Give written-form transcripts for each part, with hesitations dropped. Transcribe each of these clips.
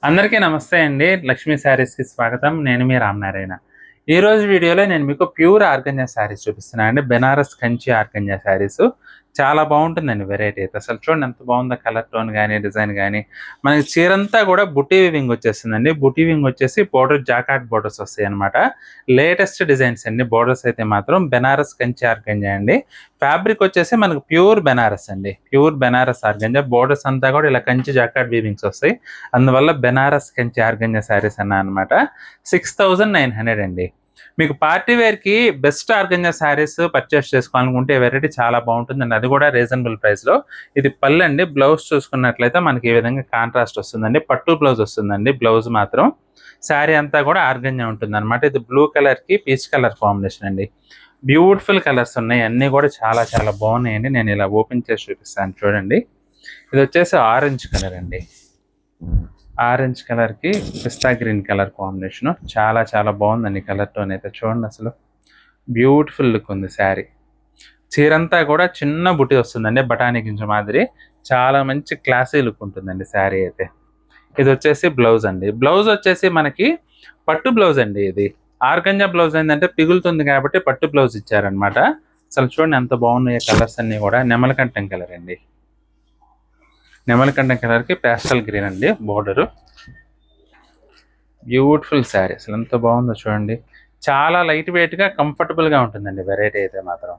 అందరికీ నమస్తే అండి. లక్ష్మీ శారీస్‌కి స్వాగతం. నేను మీ రామనారాయణ. ఈరోజు వీడియోలో నేను మీకు ప్యూర్ ఆర్గంజా శారీస్ చూపిస్తున్నాను అండి. బెనారస్ కంచి ఆర్గంజా శారీసు. చాలా బావుంటుందండి వెరైటీ అయితే. అసలు చూడండి ఎంత బావుందో కలర్ టోన్ గాని, డిజైన్ గాని. మనకి చీరంతా కూడా బుటీ వీవింగ్ వచ్చేస్తుందండి. బుటీ వీవింగ్ వచ్చేసి బోర్డర్ జాకార్డ్ బోర్డర్స్ వస్తాయన్నమాట. లేటెస్ట్ డిజైన్స్ అండి. బోర్డర్స్ అయితే మాత్రం బెనారస్ కంచి ఆర్గంజా అండి. ఫ్యాబ్రిక్ వచ్చేసి మనకు ప్యూర్ బెనారస్ అండి. Pure Banaras organza. బోర్డర్స్ అంతా కూడా ఇలా కంచి జాకార్డ్ వీవింగ్స్ వస్తాయి. అందువల్ల బెనారస్ కంచి ఆర్గంజా శారీస్ అన్నా అనమాట. 6900 అండి. మీకు పార్టీ వేర్‌కి బెస్ట్ ఆర్గంజా శారీస్ పర్చేస్ చేసుకోవాలనుకుంటే వెరైటీ చాలా బావుంటుందండి. అది కూడా రీజనబుల్ ప్రైస్‌లో. ఇది పళ్ళండి. బ్లౌజ్ చూసుకున్నట్లయితే మనకి ఈ విధంగా కాంట్రాస్ట్ వస్తుందండి. పట్టు బ్లౌజ్ వస్తుందండి. బ్లౌజ్ మాత్రం. శారీ అంతా కూడా ఆర్గంజా ఉంటుందన్నమాట. ఇది బ్లూ కలర్‌కి పీచ్ కలర్ కాంబినేషన్ అండి. బ్యూటిఫుల్ కలర్స్ ఉన్నాయి. అన్నీ కూడా చాలా చాలా బాగున్నాయండి. నేను ఇలా ఓపెన్ చేసి చూపిస్తాను చూడండి. ఇది వచ్చేసి ఆరెంజ్ కలర్ అండి. ఆరెంజ్ కలర్‌కి పిస్తా గ్రీన్ కలర్ కాంబినేషన్ చాలా చాలా బాగుందండి. కలర్ టోన్ అయితే చూడండి అసలు బ్యూటిఫుల్ లుక్ ఉంది శారీ. చీరంతా కూడా చిన్న బుట్టి వస్తుందండి. బఠానీ గింజ మాదిరి చాలా మంచి క్లాసీ లుక్ ఉంటుందండి శారీ అయితే. ఇది వచ్చేసి బ్లౌజ్ అండి. బ్లౌజ్ వచ్చేసి మనకి పట్టు బ్లౌజ్ అండి ఇది. ఆర్గంజా బ్లౌజ్ ఏంటంటే పిగులుతుంది కాబట్టి పట్టు బ్లౌజ్ ఇచ్చారనమాట. అసలు చూడండి ఎంత బాగున్నాయి కలర్స్ అన్నీ కూడా. నెమలకంఠం కలర్ అండి. నెమలకంఠం కలర్‌కి పేస్టల్ గ్రీన్ అండి బోర్డరు. బ్యూటిఫుల్ శారీ. అసలు ఎంత బాగుందో చూడండి. చాలా లైట్ వెయిట్‌గా కంఫర్టబుల్‌గా ఉంటుందండి వెరైటీ అయితే మాత్రం.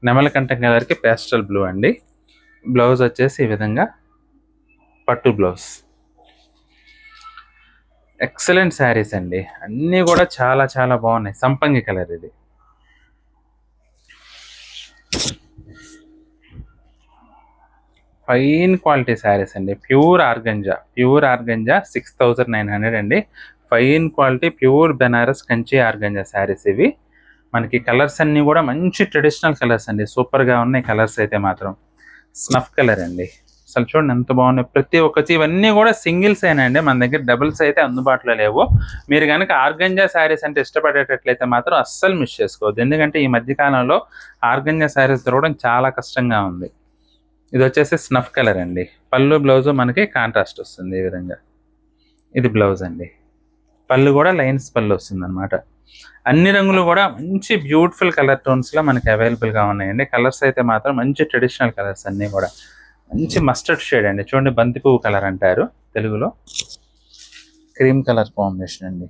నెమలకంఠం కలర్‌కి పేస్టల్ బ్లూ అండి. బ్లౌజ్ వచ్చేసి ఈ విధంగా పట్టు బ్లౌజ్. ఎక్సలెంట్ శారీస్ అండి. అన్నీ కూడా చాలా చాలా బాగున్నాయి. సంపంగి కలర్ ఇది. ఫైన్ క్వాలిటీ శారీస్ అండి. Pure organza. ప్యూర్ ఆర్గంజా 6900 అండి. Fine quality pure Benaras Kanchi organza sarees ఇవి. మనకి కలర్స్ అన్నీ కూడా మంచి ట్రెడిషనల్ కలర్స్ అండి. సూపర్‌గా ఉన్నాయి కలర్స్ అయితే మాత్రం. స్నఫ్ కలర్ అండి. అసలు చూడండి ఎంత బాగున్నాయి. ప్రతి ఒక్కటి ఇవన్నీ కూడా సింగిల్స్ అండి. మన దగ్గర డబుల్స్ అయితే అందుబాటులో లేవు. మీరు కనుక ఆర్గంజా శారీస్ అంటే ఇష్టపడేటట్లయితే మాత్రం అస్సలు మిస్ చేసుకోవద్దు. ఎందుకంటే ఈ మధ్య కాలంలో ఆర్గంజా శారీస్ దొరకడం చాలా కష్టంగా ఉంది. ఇది వచ్చేసి స్నఫ్ కలర్ అండి. పళ్ళు బ్లౌజ్ మనకి కాంట్రాస్ట్ వస్తుంది ఈ విధంగా. ఇది బ్లౌజ్ అండి. పళ్ళు కూడా లైన్స్ పళ్ళు వస్తుంది అనమాట. అన్ని రంగులు కూడా మంచి బ్యూటిఫుల్ కలర్ టోన్స్లో మనకి అవైలబుల్గా ఉన్నాయండి. కలర్స్ అయితే మాత్రం మంచి ట్రెడిషనల్ కలర్స్ అన్నీ కూడా. మంచి మస్టర్డ్ షేడ్ అండి. చూడండి బంతి పువ్వు కలర్ అంటారు తెలుగులో. క్రీమ్ కలర్ కాంబినేషన్ అండి.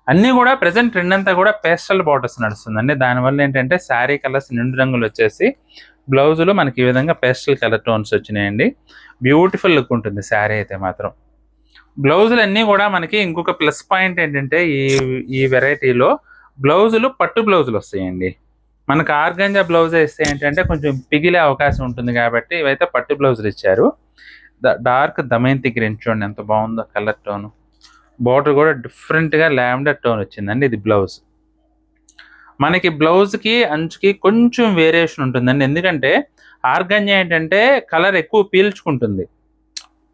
అన్నీ కూడా ప్రెసెంట్ ట్రెండ్ అంతా కూడా పేస్టల్ బార్డర్స్ నడుస్తుందండి. దానివల్ల ఏంటంటే శారీ కలర్స్ నిండు రంగులు వచ్చేసి బ్లౌజులు మనకి ఈ విధంగా పేస్టల్ కలర్ టోన్స్ వచ్చినాయండి. బ్యూటిఫుల్ లుక్ ఉంటుంది శారీ అయితే మాత్రం. బ్లౌజులు అన్నీ కూడా మనకి ఇంకొక ప్లస్ పాయింట్ ఏంటంటే ఈ వెరైటీలో బ్లౌజులు పట్టు బ్లౌజులు వస్తాయండి. మనకు ఆర్గంజా బ్లౌజ్ వేస్తే ఏంటంటే కొంచెం పిగిలే అవకాశం ఉంటుంది కాబట్టి ఇవైతే పట్టు బ్లౌజులు ఇచ్చారు. డార్క్ దమయంతి గ్రీన్ చూడండి ఎంత బాగుందో కలర్ టోను. బార్డర్ కూడా డిఫరెంట్‌గా లావెండర్ టోన్ వచ్చిందండి. ఇది బ్లౌజ్. మనకి బ్లౌజ్‌కి అంచుకి కొంచెం వేరియేషన్ ఉంటుందండి. ఎందుకంటే ఆర్గంజా ఏంటంటే కలర్ ఎక్కువ పీల్చుకుంటుంది.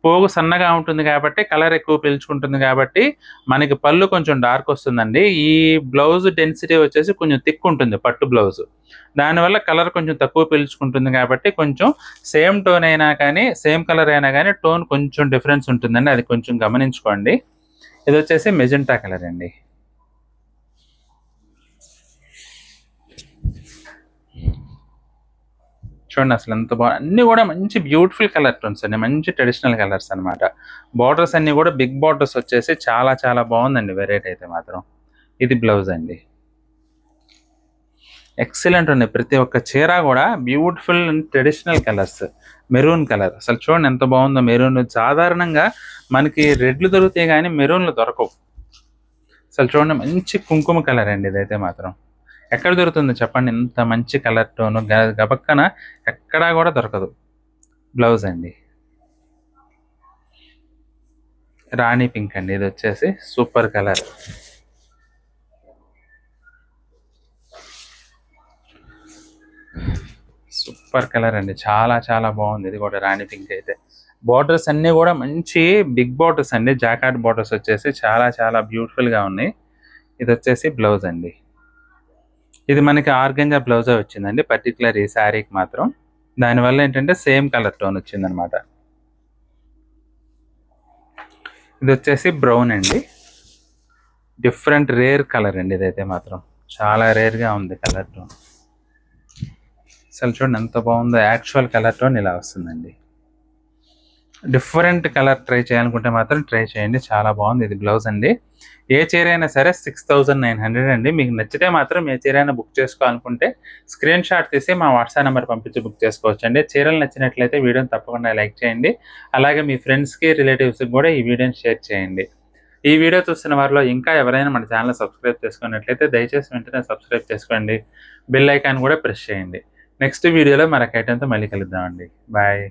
పోగు సన్నగా ఉంటుంది కాబట్టి కలర్ ఎక్కువ పీల్చుకుంటుంది కాబట్టి మనకి పళ్ళు కొంచెం డార్క్ వస్తుందండి. ఈ బ్లౌజ్ డెన్సిటీ వచ్చేసి కొంచెం థిక్ ఉంటుంది పట్టు బ్లౌజ్. దానివల్ల కలర్ కొంచెం తక్కువ పీల్చుకుంటుంది కాబట్టి కొంచెం సేమ్ టోన్ అయినా కానీ సేమ్ కలర్ అయినా కానీ టోన్ కొంచెం డిఫరెన్స్ ఉంటుందండి. అది కొంచెం గమనించుకోండి. ఇది వచ్చేసి మెజెంటా కలర్ అండి. చూడండి అసలు ఎంత అన్నీ కూడా మంచి బ్యూటిఫుల్ కలర్ టోన్స్ అండి. మంచి ట్రెడిషనల్ కలర్స్ అనమాట. బార్డర్స్ అన్నీ కూడా బిగ్ బార్డర్స్ వచ్చేసి చాలా చాలా బాగుందండి వెరైటీ అయితే మాత్రం. ఇది బ్లౌజ్ అండి. ఎక్సలెంట్ ఉంది. ప్రతి ఒక్క చీర కూడా beautiful and traditional colours. Maroon colour అసలు చూడండి ఎంత బాగుందో. మెరూన్ సాధారణంగా మనకి రెడ్లు దొరుకుతాయి కానీ మెరూన్లు దొరకవు. అసలు చూడండి మంచి కుంకుమ కలర్ అండి ఇదైతే మాత్రం. ఎక్కడ దొరుకుతుంది చెప్పండి ఇంత మంచి కలర్ టోను. గబక్కన ఎక్కడా కూడా దొరకదు. బ్లౌజ్ అండి. రాణి పింక్ అండి. ఇది వచ్చేసి సూపర్ కలర్. సూపర్ కలర్ అండి. చాలా చాలా బాగుంది. ఇది కూడా రాణి పింక్ అయితే. బార్డర్స్ అన్నీ కూడా మంచి బిగ్ బార్డర్స్ అండి. జాకార్డ్ బార్డర్స్ వచ్చేసి చాలా చాలా బ్యూటిఫుల్గా ఉన్నాయి. ఇది వచ్చేసి బ్లౌజ్ అండి. ఇది మనకి ఆర్గంజా బ్లౌజే వచ్చిందండి పర్టికులర్ ఈ శారీకి మాత్రం. దానివల్ల ఏంటంటే సేమ్ కలర్ టోన్ వచ్చిందనమాట. ఇది వచ్చేసి బ్రౌన్ అండి, డిఫరెంట్ రేర్ కలర్ అండి. ఇదైతే మాత్రం చాలా రేర్గా ఉంది కలర్ టోన్. అసలు చూడండి ఎంత బాగుందో, యాక్చువల్ కలర్ టోన్ ఇలా వస్తుందండి. డిఫరెంట్ కలర్ ట్రై చేయాలనుకుంటే మాత్రం ట్రై చేయండి, చాలా బాగుంది. ఇది బ్లౌజ్ అండి. ఏ చీర అయినా సరే 6900 అండి. మీకు నచ్చితే మాత్రం ఏ చీర అయినా బుక్ చేసుకోవాలనుకుంటే స్క్రీన్ షాట్ తీసి మా వాట్సాప్ నెంబర్ పంపించి బుక్ చేసుకోవచ్చు అండి. చీరలు నచ్చినట్లయితే వీడియోని తప్పకుండా లైక్ చేయండి. అలాగే మీ ఫ్రెండ్స్కి రిలేటివ్స్కి కూడా ఈ వీడియోని షేర్ చేయండి. ఈ వీడియో చూస్తున్న వారిలో ఇంకా ఎవరైనా మన ఛానల్ సబ్స్క్రైబ్ చేసుకున్నట్లయితే దయచేసి వెంటనే సబ్స్క్రైబ్ చేసుకోండి. బెల్ ఐకాన్ కూడా ప్రెస్ చేయండి. నెక్స్ట్ వీడియోలో మరొక ఐటెంతో మళ్ళీ కలుద్దామండి. బాయ్.